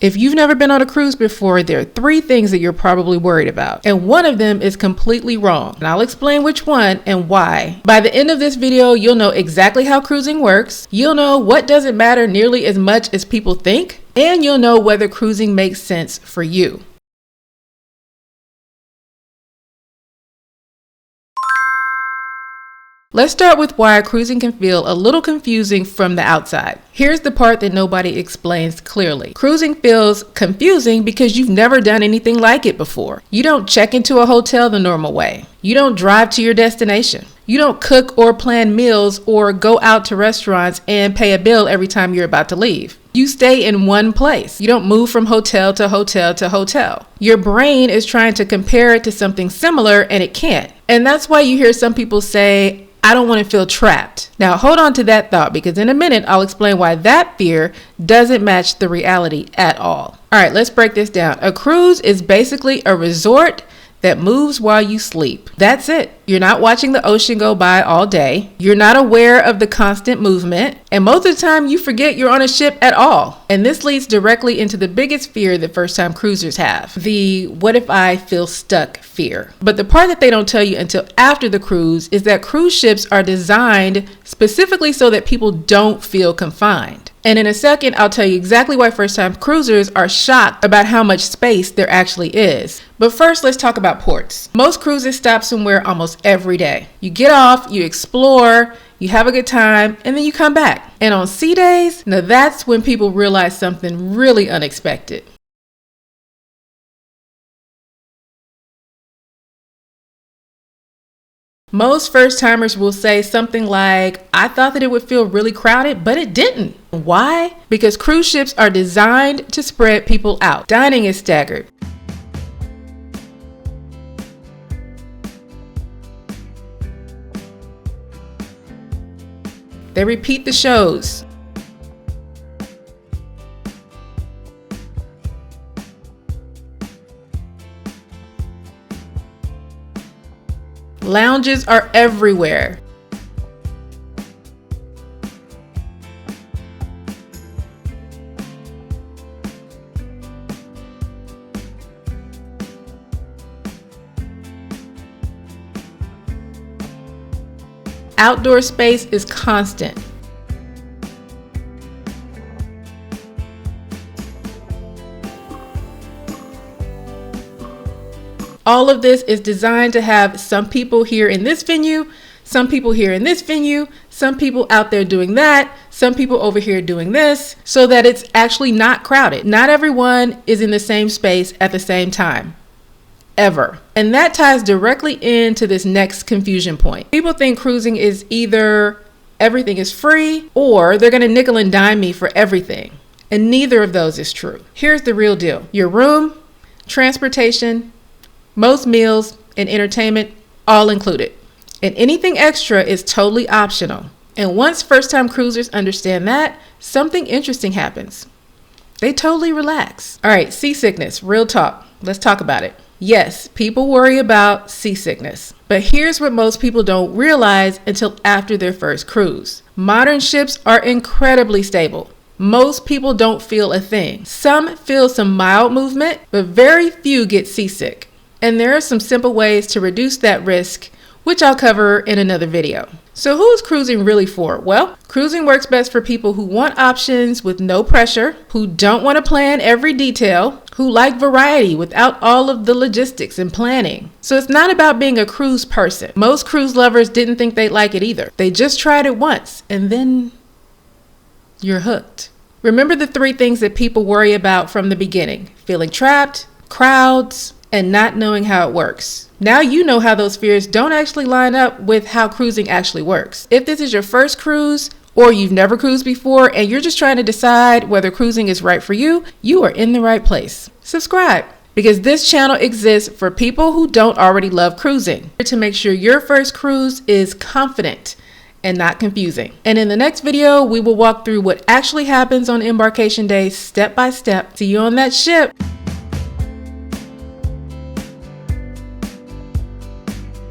If you've never been on a cruise before, there are 3 things that you're probably worried about, and one of them is completely wrong. And I'll explain which one and why. By the end of this video, you'll know exactly how cruising works, you'll know what doesn't matter nearly as much as people think, and you'll know whether cruising makes sense for you. Let's start with why cruising can feel a little confusing from the outside. Here's the part that nobody explains clearly. Cruising feels confusing because you've never done anything like it before. You don't check into a hotel the normal way. You don't drive to your destination. You don't cook or plan meals or go out to restaurants and pay a bill every time you're about to leave. You stay in one place. You don't move from hotel to hotel to hotel. Your brain is trying to compare it to something similar and it can't. And that's why you hear some people say, I don't want to feel trapped. Now hold on to that thought, because in a minute I'll explain why that fear doesn't match the reality at all. All right, let's break this down. A cruise is basically a resort that moves while you sleep. That's it. You're not watching the ocean go by all day. You're not aware of the constant movement. And most of the time you forget you're on a ship at all. And this leads directly into the biggest fear that first-time cruisers have. The what if I feel stuck fear. But the part that they don't tell you until after the cruise is that cruise ships are designed specifically so that people don't feel confined. And in a second, I'll tell you exactly why first-time cruisers are shocked about how much space there actually is. But first, let's talk about ports. Most cruises stop somewhere almost every day. You get off, you explore, you have a good time, and then you come back. And on sea days, now that's when people realize something really unexpected. Most first-timers will say something like, I thought that it would feel really crowded, but it didn't. Why? Because cruise ships are designed to spread people out. Dining is staggered. They repeat the shows. Lounges are everywhere. Outdoor space is constant. All of this is designed to have some people here in this venue, some people here in this venue, some people out there doing that, some people over here doing this, so that it's actually not crowded. Not everyone is in the same space at the same time, ever. And that ties directly into this next confusion point. People think cruising is either everything is free or they're gonna nickel and dime me for everything. And neither of those is true. Here's the real deal. Your room, transportation, most meals and entertainment, all included. And anything extra is totally optional. And once first-time cruisers understand that, something interesting happens. They totally relax. All right, seasickness, real talk. Let's talk about it. Yes, people worry about seasickness. But here's what most people don't realize until after their first cruise. Modern ships are incredibly stable. Most people don't feel a thing. Some feel some mild movement, but very few get seasick. And there are some simple ways to reduce that risk, which I'll cover in another video. So who's cruising really for? Well, cruising works best for people who want options with no pressure, who don't want to plan every detail, who like variety without all of the logistics and planning. So it's not about being a cruise person. Most cruise lovers didn't think they'd like it either. They just tried it once and then you're hooked. Remember the 3 things that people worry about from the beginning: feeling trapped, crowds, and not knowing how it works. Now you know how those fears don't actually line up with how cruising actually works. If this is your first cruise or you've never cruised before and you're just trying to decide whether cruising is right for you, you are in the right place. Subscribe, because this channel exists for people who don't already love cruising, to make sure your first cruise is confident and not confusing. And in the next video, we will walk through what actually happens on embarkation day step by step. See you on that ship.